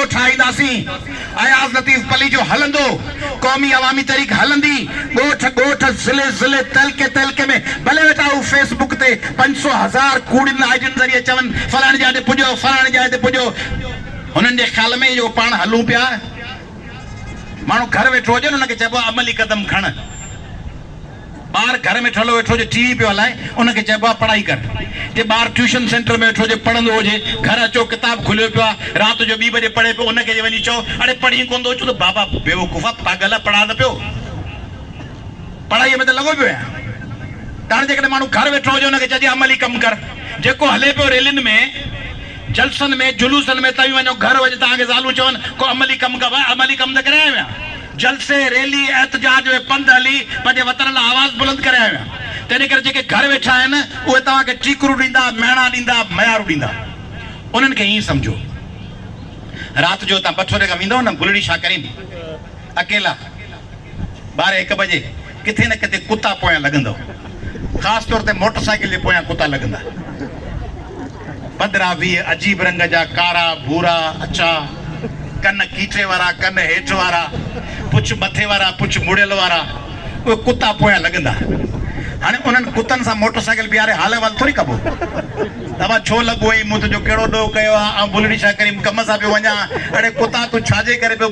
ठाहींदासीं। अयाज़ लतीफ़ पली जो हलंदो, क़ौमी अवामी तहरीक हलंदी, ॻोठ ॻोठ ज़िले ज़िले तलके में भले वेठा हू फेसबुक ते 500,000 कूड़ियुनि आइडियुनि ज़रिए चवनि फलाणे जाइ ते पुॼो, फलाणे जाइ ते पुॼो। हुननि जे ख़्याल में इहो पाण हलूं पिया। माण्हू घर वेठो हुजे न, हुनखे चइबो आहे अमली कदम खण। ॿार घर में ठलो वेठो हुजे, टीवी पियो हलाए, उनखे चइबो आहे पढ़ाई कर। जे ॿार ट्यूशन सेंटर में वेठो हुजे, पढ़ंदो हुजे, घर अचो किताब खुलियो पियो आहे, राति जो 2 बजे पढ़े पियो, उनखे वञी चओ अड़े पढ़ी कोन थो अचो, त बाबा बेवकूफ़ पागल आहे, पढ़ा न पियो, पढ़ाईअ में त लॻो पियो आहे। त हाणे जेकॾहिं माण्हू घर वेठो हुजे, हुनखे चइजे अमली कमु कर। जेको हले पियो रेलियुनि में, जलसनि में, जुलूसनि में, तव्हीं वञो घर वञो, तव्हांखे ज़ालू चवनि को अमली कमु कर। अमली कमु त करे आया विया, जलसे रैली एहतजाज में पंध हली पंहिंजे वतन लाइ आवाज़ बुलंद करे आया विया। तंहिं करे जेके घर वेठा आहिनि उहे तव्हांखे चीकरू ॾींदा, मेणा ॾींदा, मयारू ॾींदा। उन्हनि खे ईअं सम्झो। राति जो तव्हां बठोरे खां वेंदव न गुलड़ी छा करीन अकेला 12-1 बजे, किथे न किथे कुता पोयां लॻंदव। ख़ासि तौर ते मोटरसाइकिल जे पोयां कुता लॻंदा। 15-20 अजीब रंग जा, कारा भूरा, अछा, कन कीचे वारा, कन हेठि वारा, पुछ मथे वारा, पुछ मुड़ियल वारा, उहे कुता पोयां लॻंदा। हाणे उन्हनि कुतनि सां मोटरसाइकिल बीहारे हाल अहिवाल थोरी कबो। तव्हां छो लॻो ई मूं तुंहिंजो कहिड़ो ॾोह कयो आहे, ऐं बुलड़ी छा करी कम सां पियो वञा, अड़े कुता तूं छाजे करे पियो